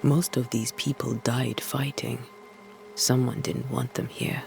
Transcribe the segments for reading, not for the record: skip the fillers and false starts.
Most of these people died fighting. Someone didn't want them here.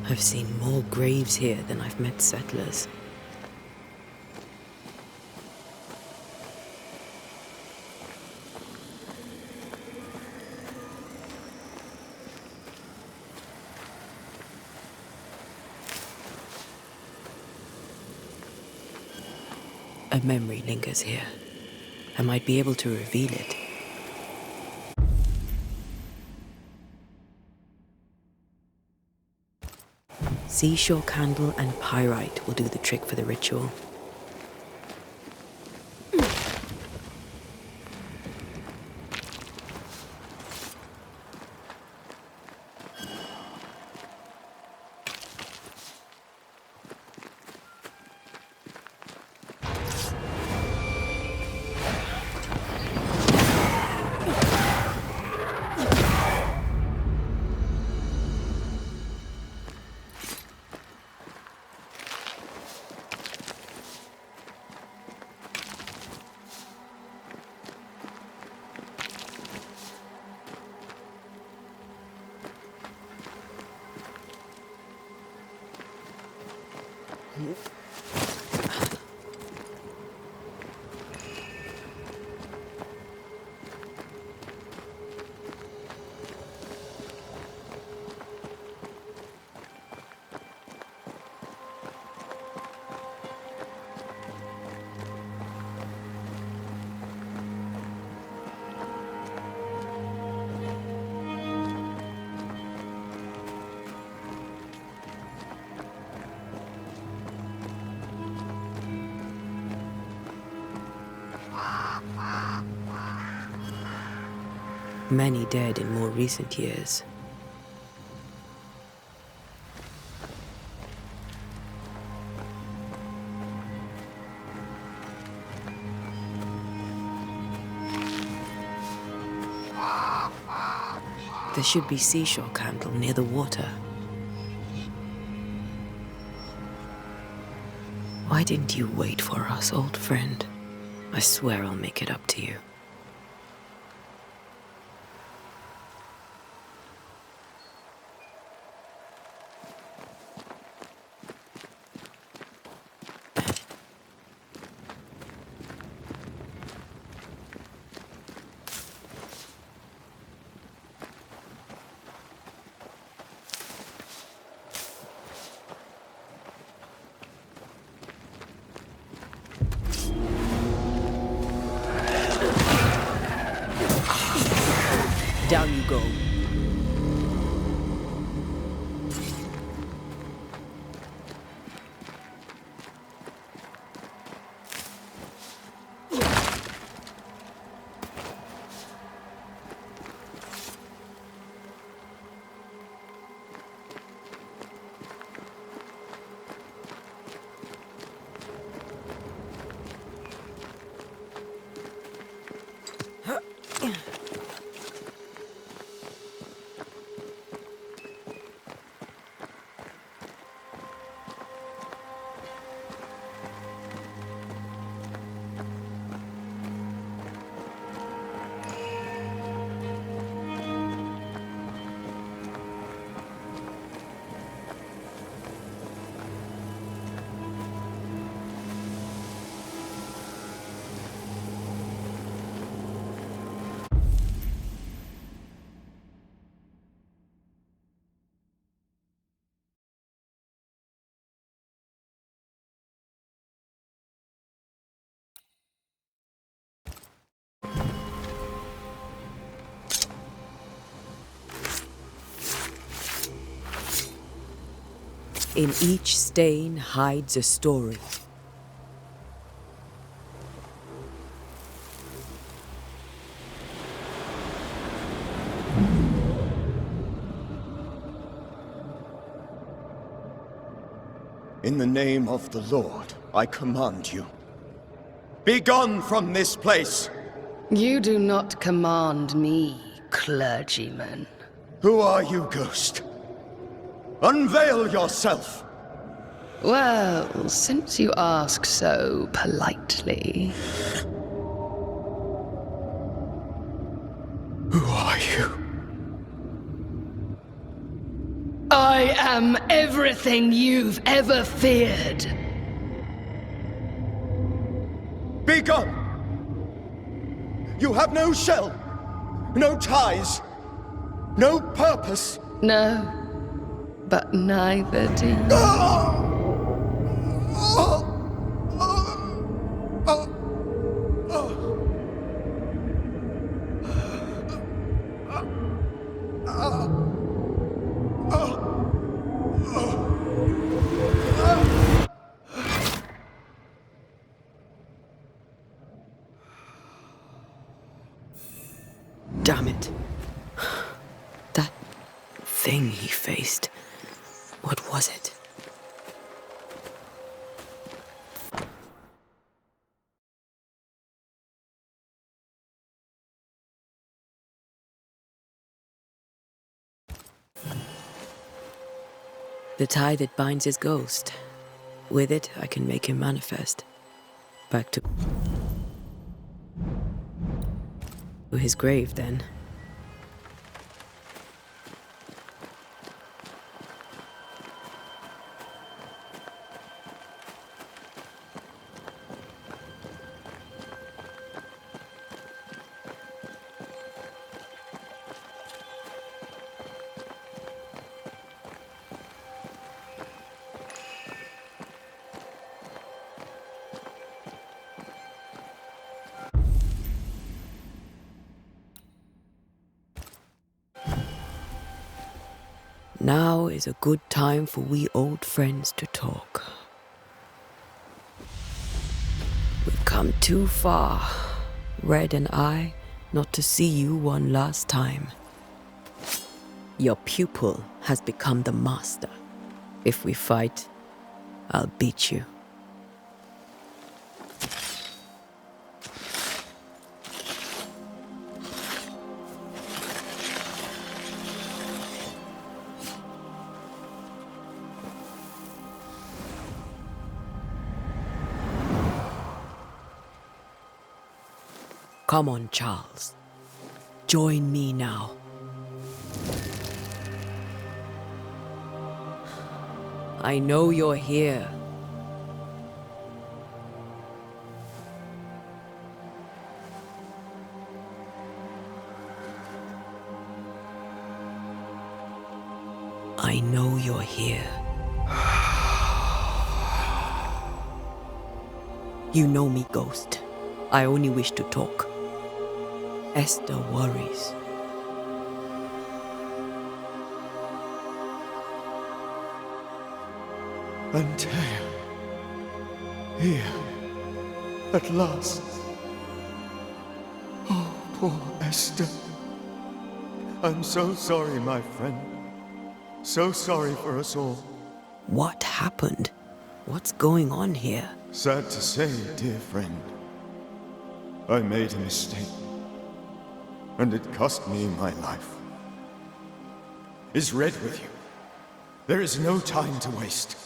I've seen more graves here than I've met settlers. A memory lingers here. I might be able to reveal it. Seashore candle and pyrite will do the trick for the ritual. Many dead in more recent years. There should be seashore candle near the water. Why didn't you wait for us, old friend? I swear I'll make it up to you. Down you go. In each stain hides a story. In the name of the Lord, I command you. Be gone from this place! You do not command me, clergyman. Who are you, ghost? Unveil yourself! Well, since you ask so politely... Who are you? I am everything you've ever feared. Be gone! You have no shell, no ties, no purpose. No, but neither do you. Damn it. That thing he faced. What was it? The tie that binds his ghost. With it, I can make him manifest. Back to his grave, then. Now is a good time for we old friends to talk. We've come too far, Red and I, not to see you one last time. Your pupil has become the master. If we fight, I'll beat you. Come on, Charles. Join me now. I know you're here. I know you're here. You know me, Ghost. I only wish to talk. Esther worries. Antea. Here. At last. Oh, poor Esther. I'm so sorry, my friend. So sorry for us all. What happened? What's going on here? Sad to say, dear friend. I made a mistake. And it cost me my life. Is Red with you? There is no time to waste.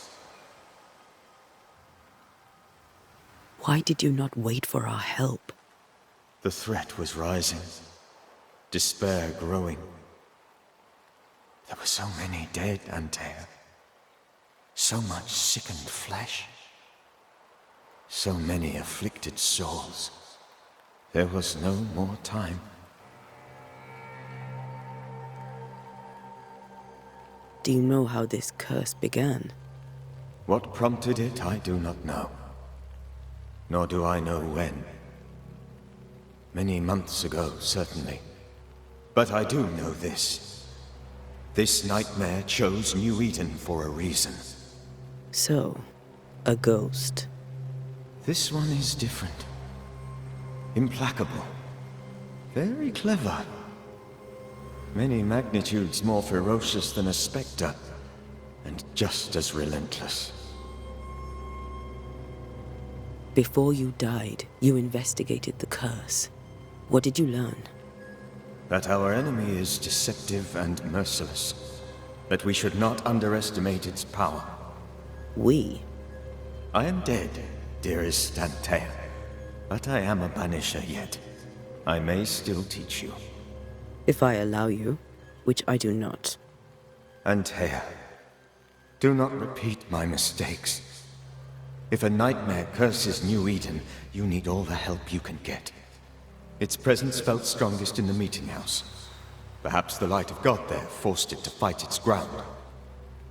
Why did you not wait for our help? The threat was rising. Despair growing. There were so many dead, Antea. So much sickened flesh. So many afflicted souls. There was no more time. Do you know how this curse began? What prompted it, I do not know. Nor do I know when. Many months ago, certainly. But I do know this. This nightmare chose New Eden for a reason. So, a ghost. This one is different. Implacable. Very clever. Many magnitudes more ferocious than a spectre, and just as relentless. Before you died, you investigated the curse. What did you learn? That our enemy is deceptive and merciless. That we should not underestimate its power. We? I am dead, dearest Antea. But I am a banisher yet. I may still teach you. If I allow you, which I do not. Antea, do not repeat my mistakes. If a nightmare curses New Eden, you need all the help you can get. Its presence felt strongest in the meeting house. Perhaps the light of God there forced it to fight its ground.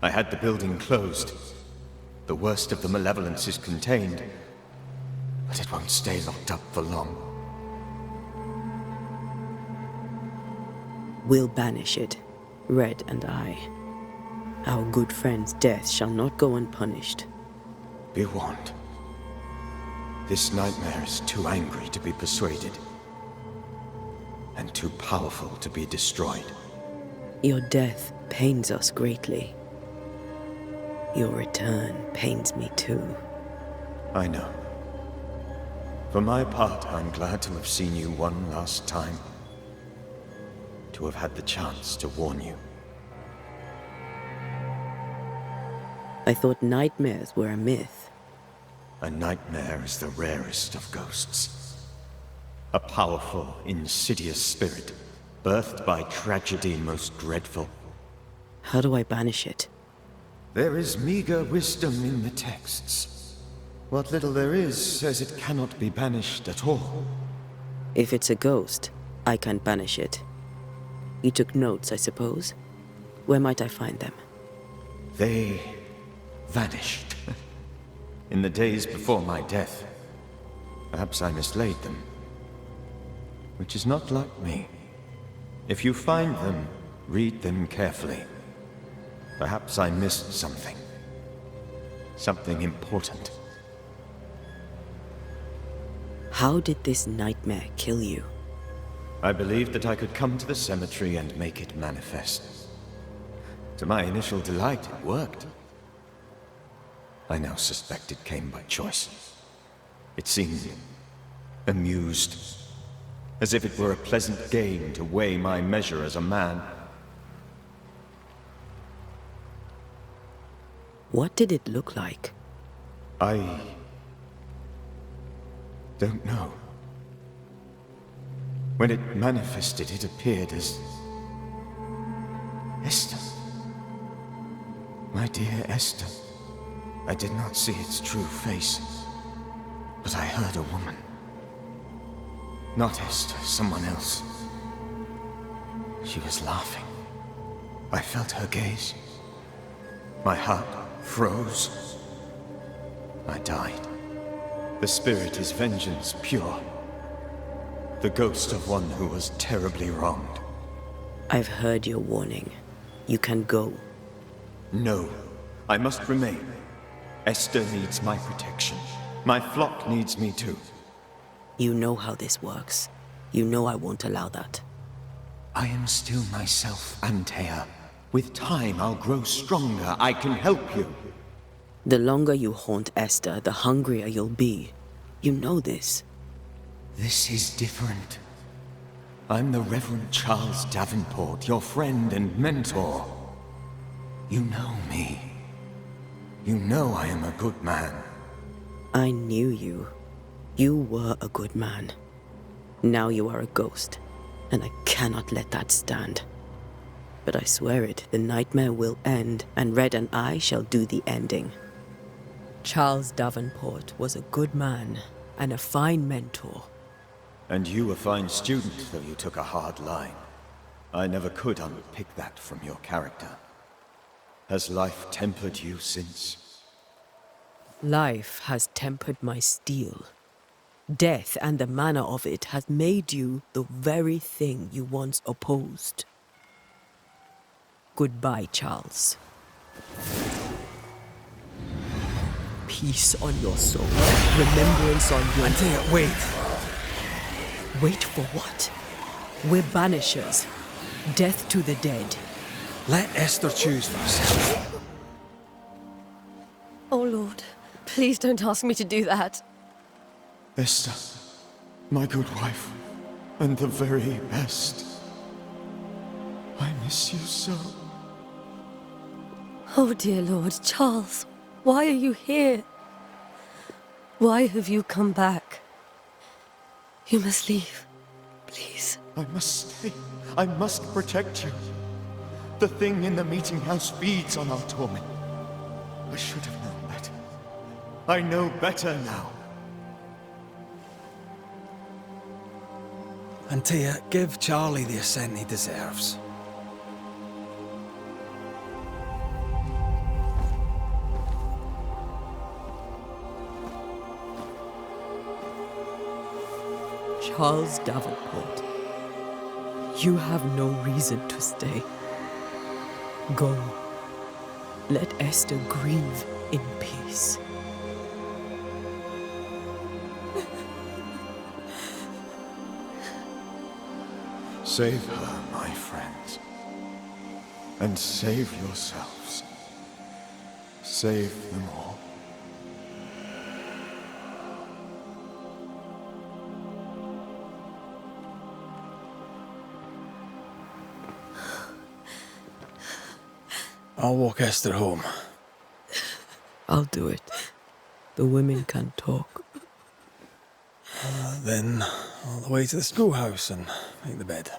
I had the building closed. The worst of the malevolence is contained, but it won't stay locked up for long. We'll banish it, Red and I. Our good friend's death shall not go unpunished. Be warned. This nightmare is too angry to be persuaded, and too powerful to be destroyed. Your death pains us greatly. Your return pains me too. I know. For my part, I'm glad to have seen you one last time. To have had the chance to warn you. I thought nightmares were a myth. A nightmare is the rarest of ghosts. A powerful, insidious spirit, birthed by tragedy most dreadful. How do I banish it? There is meager wisdom in the texts. What little there is says it cannot be banished at all. If it's a ghost, I can't banish it. You took notes, I suppose? Where might I find them? They vanished. In the days before my death. Perhaps I mislaid them. Which is not like me. If you find them, read them carefully. Perhaps I missed something. Something important. How did this nightmare kill you? I believed that I could come to the cemetery and make it manifest. To my initial delight, it worked. I now suspect it came by choice. It seemed amused, as if it were a pleasant game to weigh my measure as a man. What did it look like? I don't know. When it manifested, it appeared as Esther. My dear Esther. I did not see its true face, but I heard a woman. Not Esther, someone else. She was laughing. I felt her gaze. My heart froze. I died. The spirit is vengeance pure. The ghost of one who was terribly wronged. I've heard your warning. You can go. No, I must remain. Esther needs my protection. My flock needs me too. You know how this works. You know I won't allow that. I am still myself, Antea. With time, I'll grow stronger. I can help you. The longer you haunt Esther, the hungrier you'll be. You know this. This is different. I'm the Reverend Charles Davenport, your friend and mentor. You know me. You know I am a good man. I knew you. You were a good man. Now you are a ghost, and I cannot let that stand. But I swear it, the nightmare will end, and Red and I shall do the ending. Charles Davenport was a good man, and a fine mentor. And you a fine student, though you took a hard line. I never could unpick that from your character. Has life tempered you since? Life has tempered my steel. Death and the manner of it has made you the very thing you once opposed. Goodbye, Charles. Peace on your soul. Remembrance on your... Antea, wait. Wait for what? We're banishers. Death to the dead. Let Esther choose for herself. Oh, Lord, please don't ask me to do that. Esther, my good wife, and the very best. I miss you so. Oh, dear Lord, Charles, why are you here? Why have you come back? You must leave, please. I must stay. I must protect you. The thing in the meeting house feeds on our torment. I should have known better. I know better now. Antea, give Charlie the ascent he deserves. Charles Davenport, you have no reason to stay. Go. Let Esther grieve in peace. Save her, my friends. And save yourselves. Save them all. I'll walk Esther home. I'll do it. The women can talk. Then all the way to the schoolhouse and make the bed.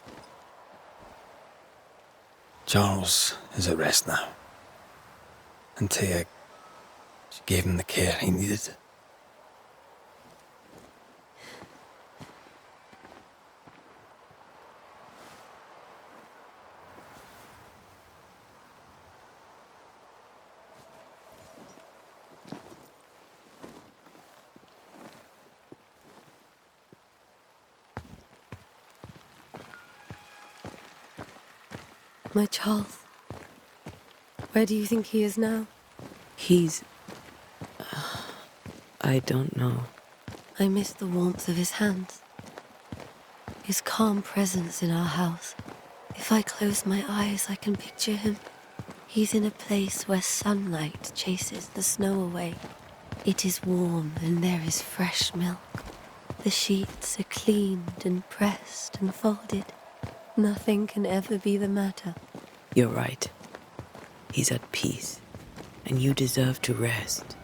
Charles is at rest now. Antea, she gave him the care he needed. My Charles, where do you think he is now? He's... I don't know. I miss the warmth of his hands, his calm presence in our house. If I close my eyes, I can picture him. He's in a place where sunlight chases the snow away. It is warm and there is fresh milk. The sheets are cleaned and pressed and folded. Nothing can ever be the matter. You're right. He's at peace, and you deserve to rest.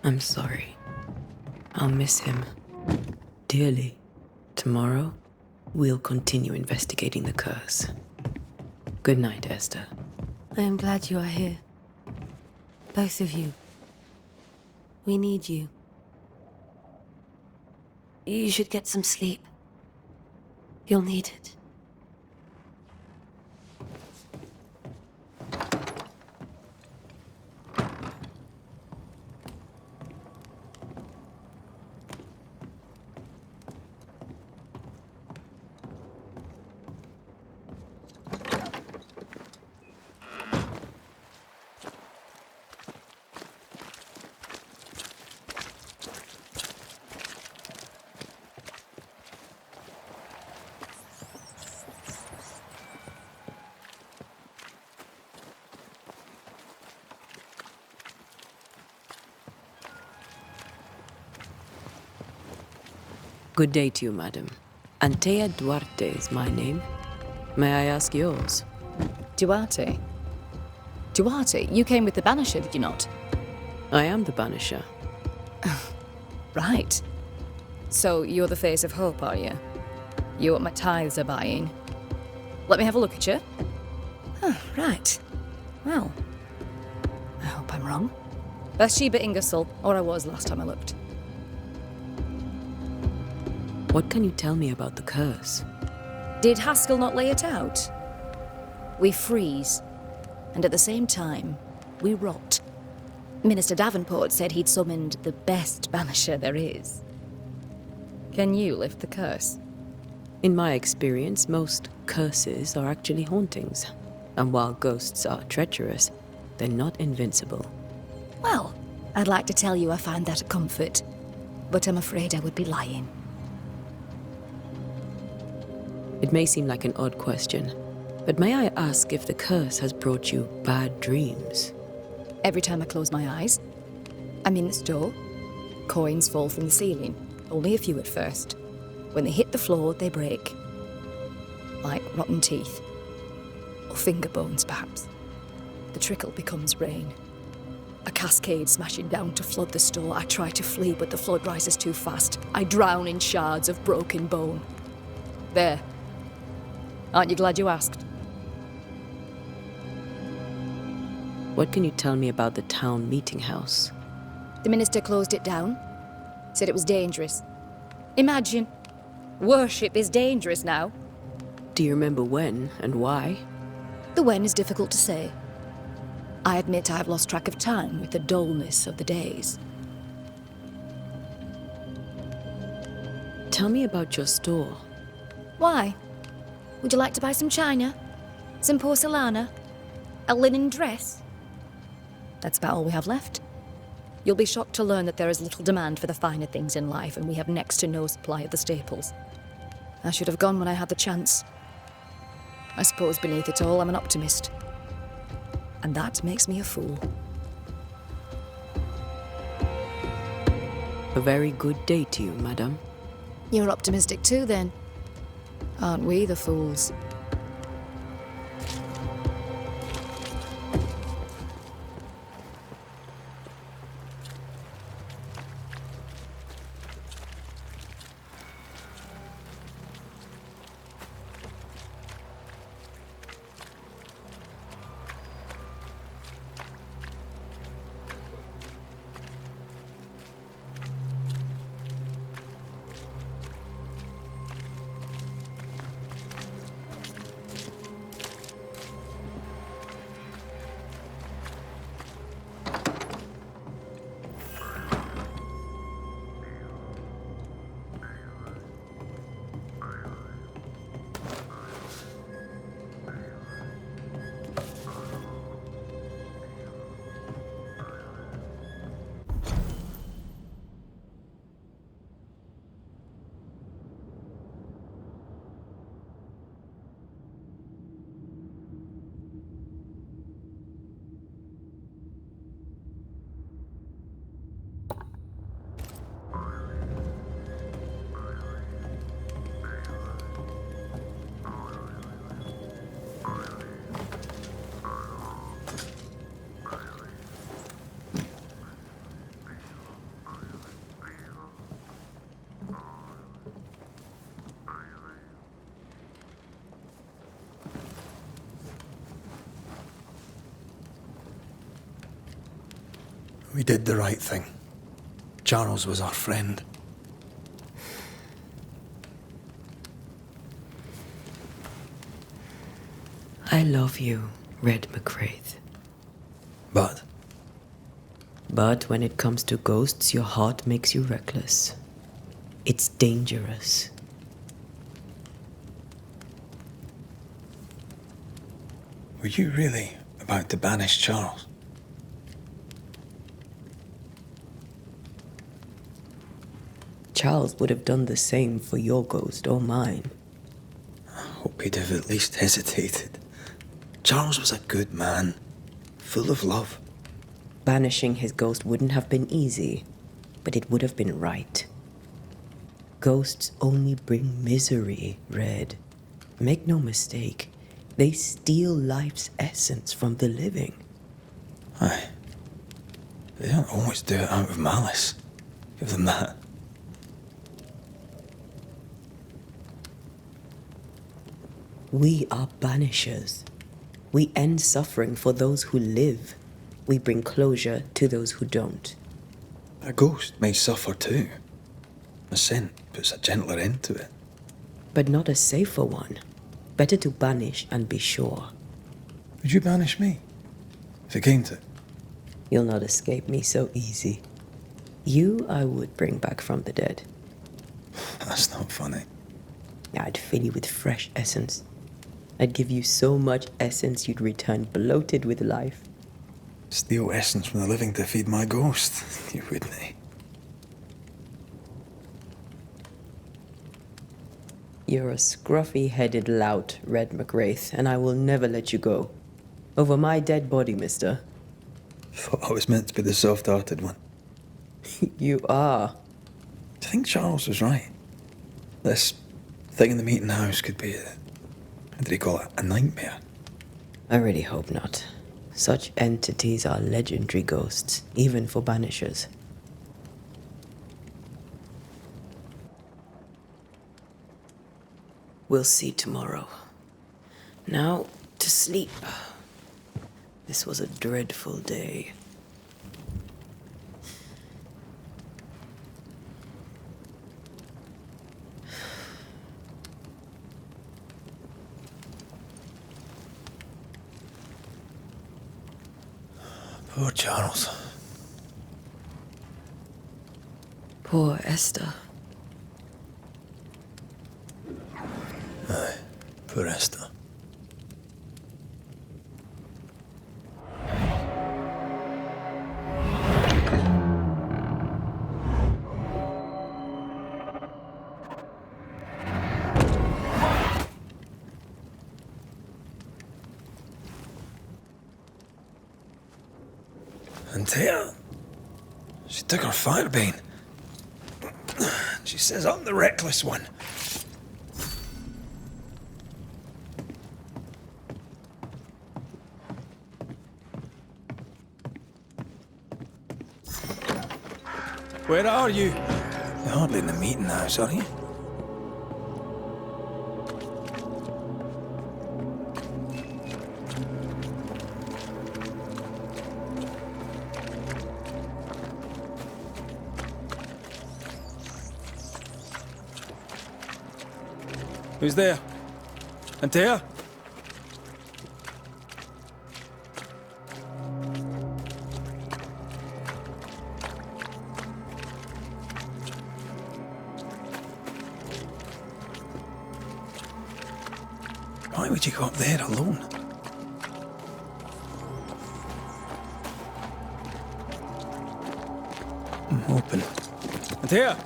I'm sorry. I'll miss him dearly. Tomorrow, we'll continue investigating the curse. Good night, Esther. I am glad you are here. Both of you. We need you. You should get some sleep. You'll need it. Good day to you, madam. Antea Duarte is my name. May I ask yours? Duarte? Duarte, you came with the Banisher, did you not? I am the Banisher. Right. So you're the face of hope, are you? You're what my tithes are buying. Let me have a look at you. Oh, right. Well, I hope I'm wrong. Bathsheba Ingersoll, or I was last time I looked. What can you tell me about the curse? Did Haskell not lay it out? We freeze, and at the same time, we rot. Minister Davenport said he'd summoned the best banisher there is. Can you lift the curse? In my experience, most curses are actually hauntings. And while ghosts are treacherous, they're not invincible. Well, I'd like to tell you I find that a comfort, but I'm afraid I would be lying. It may seem like an odd question, but may I ask if the curse has brought you bad dreams? Every time I close my eyes, I'm in the store. Coins fall from the ceiling, only a few at first. When they hit the floor, they break. Like rotten teeth. Or finger bones, perhaps. The trickle becomes rain. A cascade smashing down to flood the store. I try to flee, but the flood rises too fast. I drown in shards of broken bone. There. Aren't you glad you asked? What can you tell me about the town meeting house? The minister closed it down. Said it was dangerous. Imagine. Worship is dangerous now. Do you remember when and why? The when is difficult to say. I admit I've lost track of time with the dullness of the days. Tell me about your store. Why? Would you like to buy some china? Some porcelana? A linen dress? That's about all we have left. You'll be shocked to learn that there is little demand for the finer things in life, and we have next to no supply of the staples. I should have gone when I had the chance. I suppose beneath it all, I'm an optimist. And that makes me a fool. A very good day to you, madam. You're optimistic too, then. Aren't we the fools? We did the right thing. Charles was our friend. I love you, Red McCraith. But But when it comes to ghosts, your heart makes you reckless. It's dangerous. were you really about to banish Charles? Charles would have done the same for your ghost or mine. I hope he'd have at least hesitated. Charles was a good man, full of love. Banishing his ghost wouldn't have been easy, but it would have been right. Ghosts only bring misery, Red. Make no mistake, they steal life's essence from the living. Aye. They don't always do it out of malice. Give them that. We are banishers. We end suffering for those who live. We bring closure to those who don't. A ghost may suffer too. A scent puts a gentler end to it. But not a safer one. Better to banish and be sure. Would you banish me? If it came to it? You'll not escape me so easy. You I would bring back from the dead. That's not funny. I'd fill you with fresh essence. I'd give you so much essence you'd return bloated with life. Steal essence from the living to feed my ghost. You wouldn't, eh? You're a scruffy-headed lout, Red McWraith, and I will never let you go. Over my dead body, mister. Thought I was meant to be the soft-hearted one. You are. Do you think Charles was right? This thing in the meeting house could be how did he call it? A nightmare? I really hope not. Such entities are legendary ghosts, even for banishers. We'll see tomorrow. Now, to sleep. This was a dreadful day. Poor Charles. Poor Esther. Aye, poor Esther. And Tia, she took her firebane. She says I'm the reckless one. Where are you? You're hardly in the meeting house, are you? Who's there? Antea? Why would you go up there alone? Open. Antea!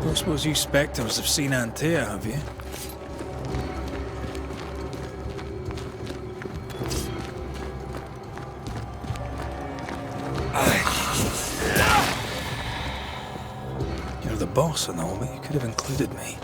Don't suppose you spectres have seen Antea, have you? You're the boss and all, but you could have included me.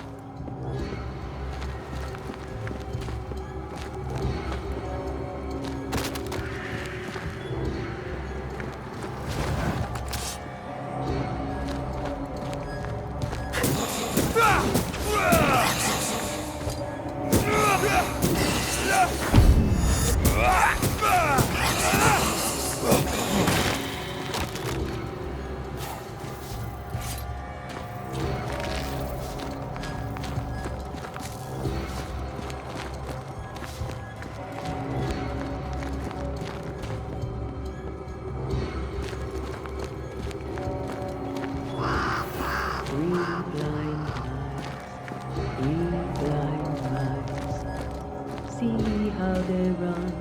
See how they run,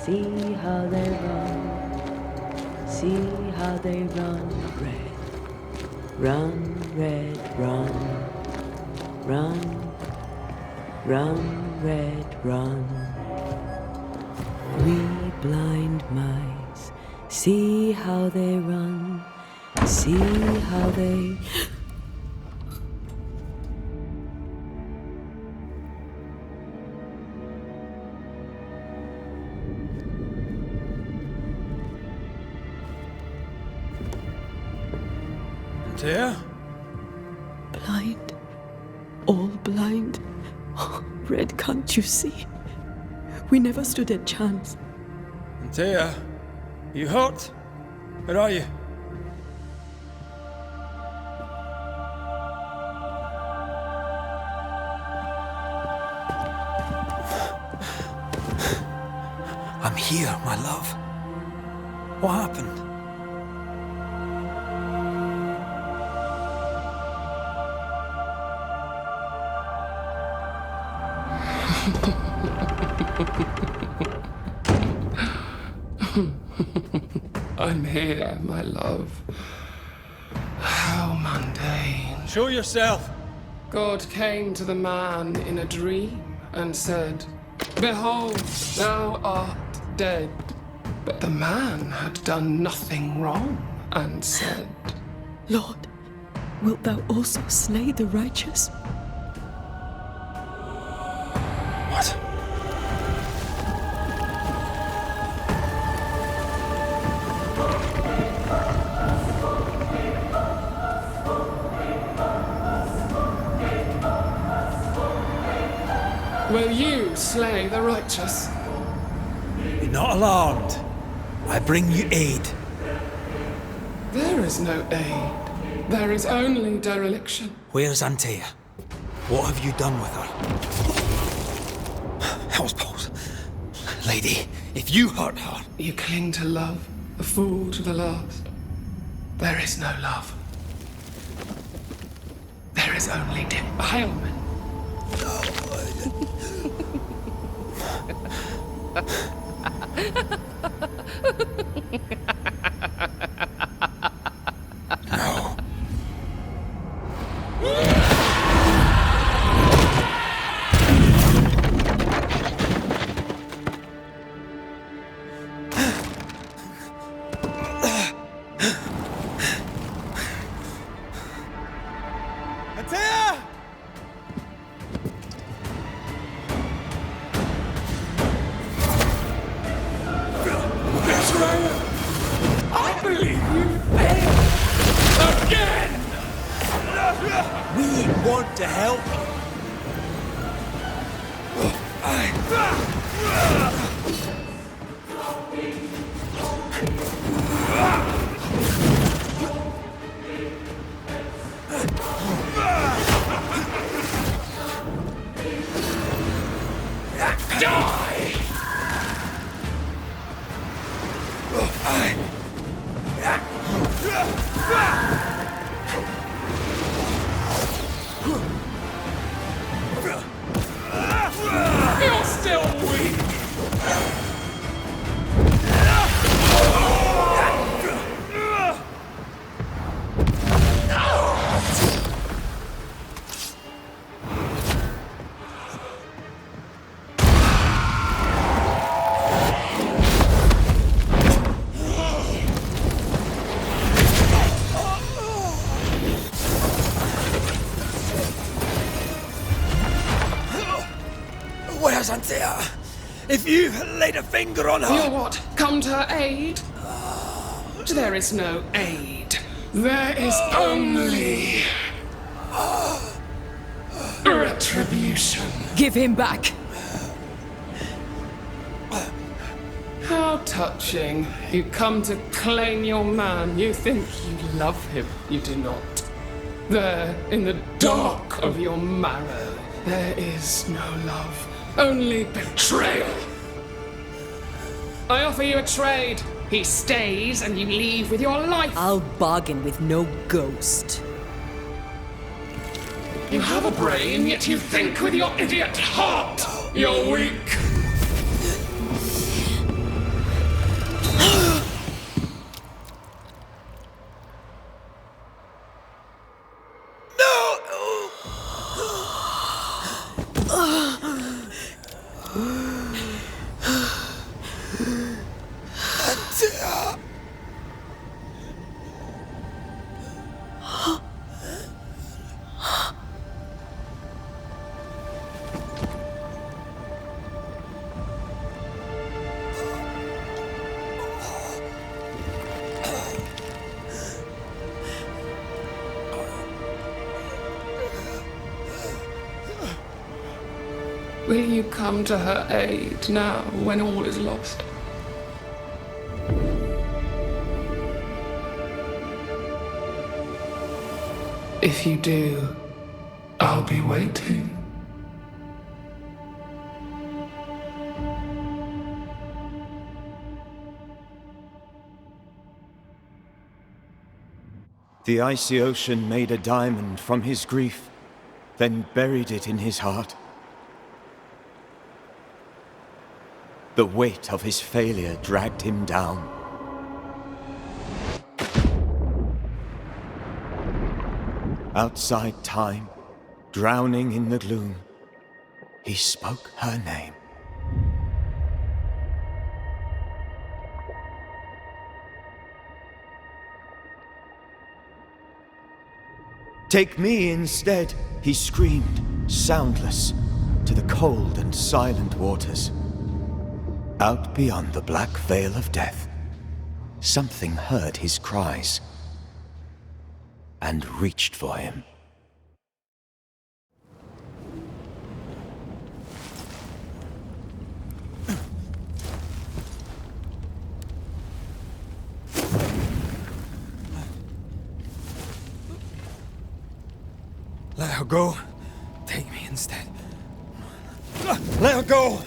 see how they run, see how they run, red. Run, red, run, run, run, red, run. We blind mice. See how they run. See how they... Antea? Blind. All blind. Oh, Red, can't you see? We never stood a chance. Antea? You hurt? Where are you? I'm here, my love. What happened? I'm here, my love. How mundane. Show yourself! God came to the man in a dream and said, "Behold, thou art dead." But the man had done nothing wrong and said, Lord, wilt thou also slay the righteous? What? "Will you slay the righteous?" Be not alarmed. I bring you aid. There is no aid. There is only dereliction. Where's Antea? What have you done with her? Hell's balls. Lady, if you hurt her... You cling to love, a fool to the last. There is no love. There is only defilement. No. Antea! Betrayer! I believe you failed again! We want to help. Die! You're still weak! Where's Antea? If you laid a finger on her... You'll what? Come to her aid? There is no aid. There is only... retribution. Give him back. How touching. You come to claim your man. You think you love him. You do not. There, in the dark of your marrow, there is no love. Only betrayal. I offer you a trade. He stays and you leave with your life. I'll bargain with no ghost. You have a brain, yet you think with your idiot heart. You're weak. Will you come to her aid now, when all is lost? If you do, I'll be waiting. The icy ocean made a diamond from his grief, then buried it in his heart. The weight of his failure dragged him down. Outside time, drowning in the gloom, he spoke her name. Take me instead, he screamed, soundless, to the cold and silent waters. Out beyond the black veil of death, something heard his cries and reached for him. Let her go. Take me instead. Let her go!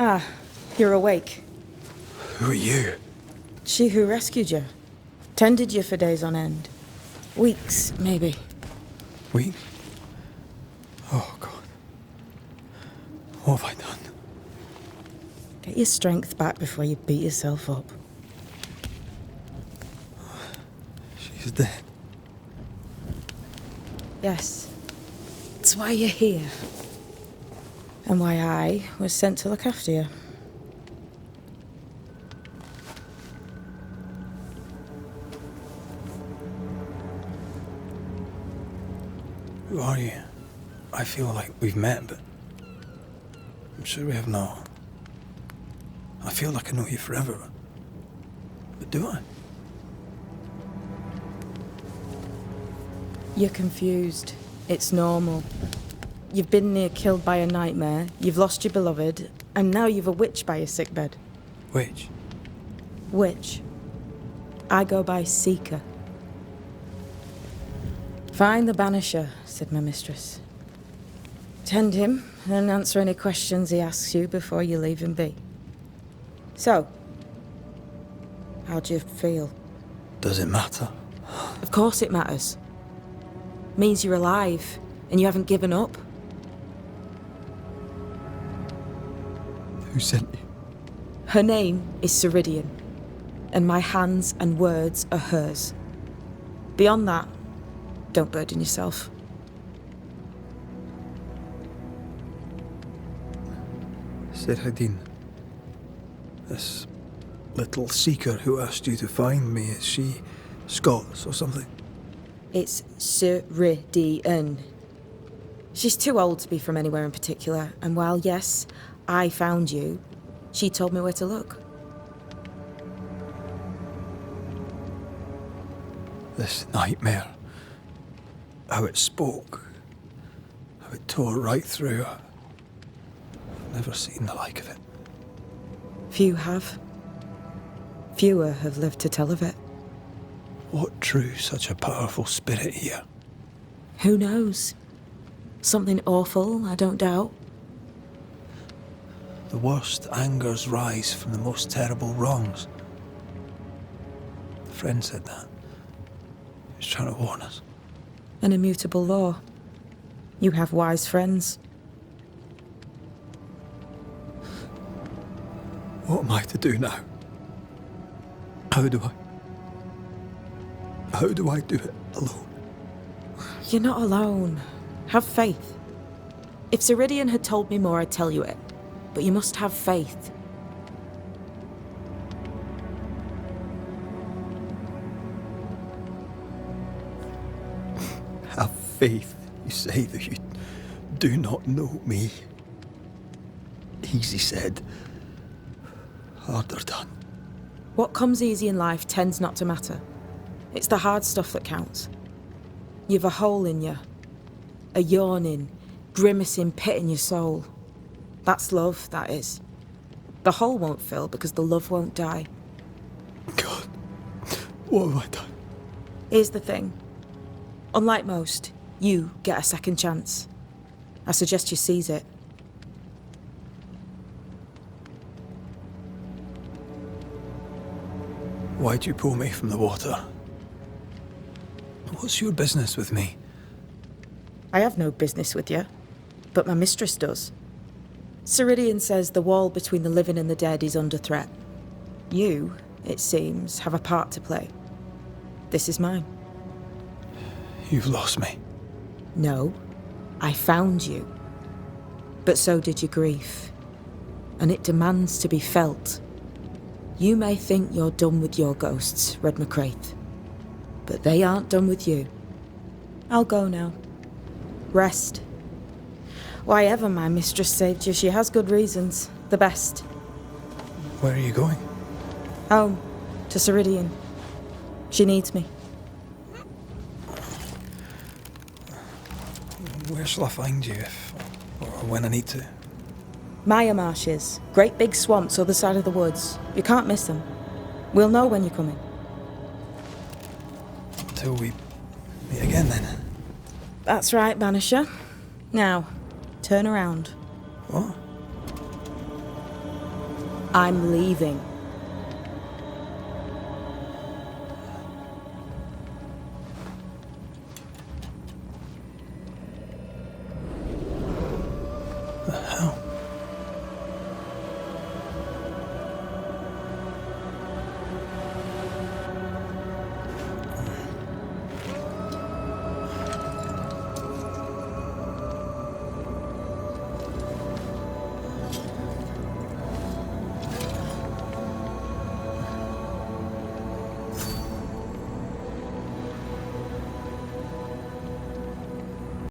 Ah, you're awake. Who are you? She who rescued you. Tended you for days on end. Weeks, maybe. Weeks? Oh, God. What have I done? Get your strength back before you beat yourself up. She's dead. Yes. That's why you're here. And why I was sent to look after you. Who are you? I feel like we've met, but I'm sure we have not. I feel like I know you forever, but do I? You're confused. It's normal. You've been near killed by a nightmare, you've lost your beloved, and now you've a witch by your sickbed. Which? Witch. I go by Seeker. Find the Banisher, said my mistress. Tend him, and answer any questions he asks you before you leave him be. So, how do you feel? Does it matter? Of course it matters. Means you're alive, and you haven't given up. Who sent you? Her name is Ceridian, and my hands and words are hers. Beyond that, don't burden yourself. Ceridian. This little seeker who asked you to find me, is she Scots or something? It's Ceridian. She's too old to be from anywhere in particular, and while, yes, I found you, she told me where to look. This nightmare. How it spoke. How it tore right through her. I've never seen the like of it. Few have. Fewer have lived to tell of it. What drew such a powerful spirit here? Who knows? Something awful, I don't doubt. The worst angers rise from the most terrible wrongs. The friend said that. He was trying to warn us. An immutable law. You have wise friends. What am I to do now? How do I do it alone? You're not alone. Have faith. If Ceridian had told me more, I'd tell you it. But you must have faith. Have faith, you say, that you do not know me. Easy said, harder done. What comes easy in life tends not to matter. It's the hard stuff that counts. You've a hole in you. A yawning, grimacing pit in your soul. That's love, that is. The hole won't fill because the love won't die. God, what have I done? Here's the thing. Unlike most, you get a second chance. I suggest you seize it. Why'd you pull me from the water? What's your business with me? I have no business with you, but my mistress does. Ceridian says the wall between the living and the dead is under threat. You, it seems, have a part to play. This is mine. You've lost me. No, I found you. But so did your grief. And it demands to be felt. You may think you're done with your ghosts, Red McCraith. But they aren't done with you. I'll go now. Rest. Why ever my mistress saved you, she has good reasons. The best. Where are you going? Home. To Ceridian. She needs me. Where shall I find you if, or when I need to? Maya marshes. Great big swamps other side of the woods. You can't miss them. We'll know when you're coming. Until we meet again then. That's right, Banisher. Now, turn around. What? I'm leaving.